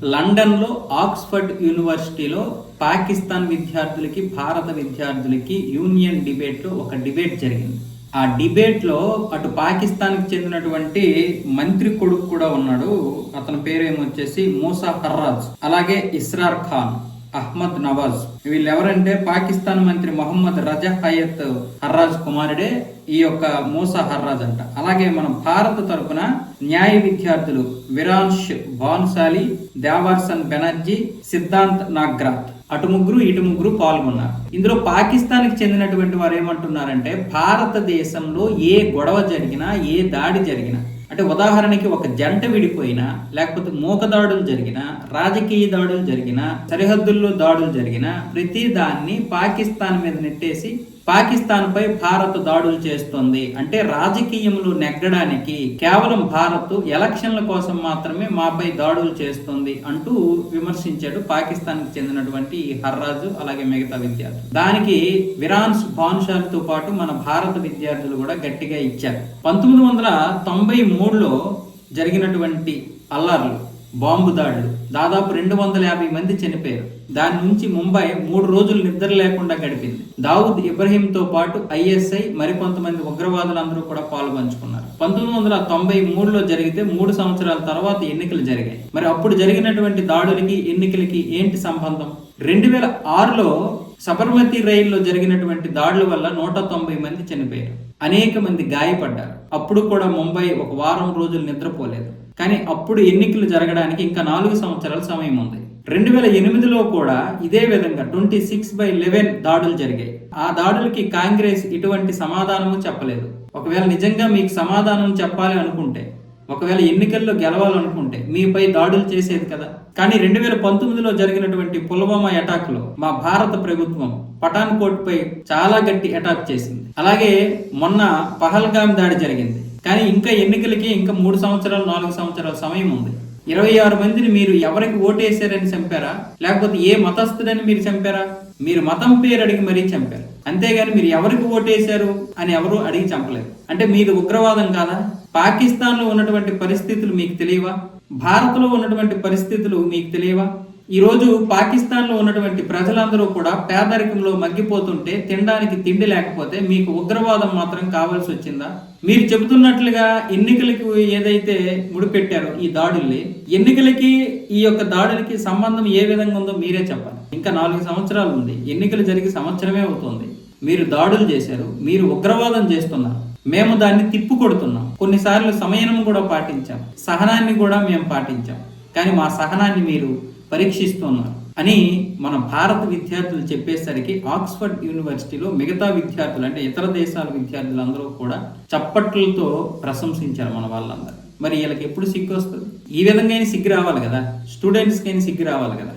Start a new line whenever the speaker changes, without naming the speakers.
లండన్లో ఆక్స్ఫర్డ్ యూనివర్సిటీలో పాకిస్తాన్ విద్యార్థులకి భారత విద్యార్థులకి యూనియన్ డిబేట్లో ఒక డిబేట్ జరిగింది. ఆ డిబేట్లో అటు పాకిస్తాన్కి చెందినటువంటి మంత్రి కొడుకు కూడా ఉన్నాడు. అతని పేరు ఏమొచ్చేసి మూసా హర్రాజ్, అలాగే ఇస్రార్ ఖాన్, అహ్మద్ నవాజ్. వీళ్ళు ఎవరంటే పాకిస్తాన్ మంత్రి మొహమ్మద్ రజా హయత్ హర్రాజ్ కుమారుడే ఈ యొక్క మూసా హర్రాజ్ అంట. అలాగే మన భారత తరపున న్యాయ విద్యార్థులు విరాంష్ భానుశాలి, దేవర్సన్ బెనర్జీ, సిద్ధాంత్ నాగ్రాత్, అటు ముగ్గురు ఇటు ముగ్గురు పాల్గొన్నారు. ఇందులో పాకిస్తాన్కి చెందినటువంటి వారు ఏమంటున్నారంటే, భారతదేశంలో ఏ గొడవ జరిగినా, ఏ దాడి జరిగినా, అంటే ఉదాహరణకి ఒక జంట విడిపోయినా, లేకపోతే మూకదాడులు జరిగినా, రాజకీయ దాడులు జరిగినా, సరిహద్దుల్లో దాడులు జరిగినా, ప్రతి దాన్ని పాకిస్తాన్ మీద నెట్టేసి పాకిస్తాన్ పై భారత్ దాడులు చేస్తోంది. అంటే రాజకీయంలో నెగ్గడానికి కేవలం భారత్ ఎలక్షన్ల కోసం మాత్రమే మాపై దాడులు చేస్తుంది అంటూ విమర్శించాడు పాకిస్తాన్ కి చెందినటువంటి హర్రాజు, అలాగే మిగతా విద్యార్థులు. దానికి విరాన్స్ భానుశాలితో పాటు మన భారత విద్యార్థులు కూడా గట్టిగా ఇచ్చారు. 1993లో జరిగినటువంటి అల్లర్లు, బాంబు దాడులు, దాదాపు 250 మంది చనిపోయారు. దాని నుంచి ముంబై 3 రోజులు నిద్ర లేకుండా గడిపింది. దావుద్ ఇబ్రహీంతో పాటు ఐఎస్ఐ మరికొంతమంది ఉగ్రవాదులందరూ కూడా పాల్పంచుకున్నారు. 1993లో జరిగితే 3 సంవత్సరాల తర్వాత ఎన్నికలు జరిగాయి. మరి అప్పుడు జరిగినటువంటి దాడులకి ఎన్నికలకి ఏంటి సంబంధం? 2006లో సబర్మతి రైల్లో జరిగినటువంటి దాడుల వల్ల 190 మంది చనిపోయారు, అనేక మంది గాయపడ్డారు. అప్పుడు కూడా ముంబై ఒక వారం రోజులు నిద్రపోలేదు. కానీ అప్పుడు ఎన్నికలు జరగడానికి ఇంకా 4 సంవత్సరాల సమయం ఉంది. 2008లో కూడా ఇదే విధంగా 26/11 దాడులు జరిగాయి. ఆ దాడులకి కాంగ్రెస్ ఇటువంటి సమాధానము చెప్పలేదు. ఒకవేళ నిజంగా మీకు సమాధానం చెప్పాలి అనుకుంటే, ఒకవేళ ఎన్నికల్లో గెలవాలనుకుంటే మీపై దాడులు చేసేది కదా. కానీ 2019లో జరిగినటువంటి పుల్వామా అటాక్ లో మా భారత ప్రభుత్వం పఠాన్కోట్ పై చాలా గట్టి అటాక్ చేసింది. అలాగే మొన్న పహల్గామ్ దాడి జరిగింది. కానీ ఇంకా ఎన్నికలకి ఇంకా 3 సంవత్సరాలు 4 సంవత్సరాల సమయం ఉంది. 26 మందిని మీరు ఎవరికి ఓటేసారని చంపారా, లేకపోతే ఏ మతస్థుడని మీరు చంపారా? మీరు మతం పేరు అడిగి మరీ చంపారు. అంతేగాని మీరు ఎవరికి ఓటేశారు అని ఎవరు అడిగి చంపలేదు. అంటే మీది ఉగ్రవాదం కాదా? పాకిస్తాన్ లో ఉన్నటువంటి పరిస్థితులు మీకు తెలియవా? భారత్ లో ఉన్నటువంటి పరిస్థితులు మీకు తెలియవా? ఈ రోజు పాకిస్తాన్ లో ఉన్నటువంటి ప్రజలందరూ కూడా పేదరికంలో మగ్గిపోతుంటే, తినడానికి తిండి లేకపోతే మీకు ఉగ్రవాదం మాత్రం కావాల్సి వచ్చిందా? మీరు చెబుతున్నట్లుగా ఎన్నికలకు ఏదైతే ముడిపెట్టారో ఈ దాడుల్ని, ఎన్నికలకి ఈ యొక్క దాడులకి సంబంధం ఏ విధంగా ఉందో మీరే చెప్పాలి. ఇంకా 4 సంవత్సరాలు ఉంది, ఎన్నికలు జరిగి సంవత్సరమే అవుతుంది. మీరు దాడులు చేశారు, మీరు ఉగ్రవాదం చేస్తున్నారు. మేము దాన్ని తిప్పు కొడుతున్నాం. కొన్నిసార్లు సమయం కూడా పాటించాం, సహనాన్ని కూడా మేము పాటించాం. కానీ మా సహనాన్ని మీరు పరీక్షిస్తున్నారు అని మన భారత విద్యార్థులు చెప్పేసరికి ఆక్స్ఫర్డ్ యూనివర్సిటీలో మిగతా విద్యార్థులు, అంటే ఇతర దేశాల విద్యార్థులందరూ కూడా చప్పట్లతో ప్రశంసించారు మన వాళ్ళందరూ. మరి వీళ్ళకి ఎప్పుడు సిగ్గు వస్తుంది? ఈ విధంగా సిగ్గు రావాలి కదా, స్టూడెంట్స్కి సిగ్గు రావాలి కదా.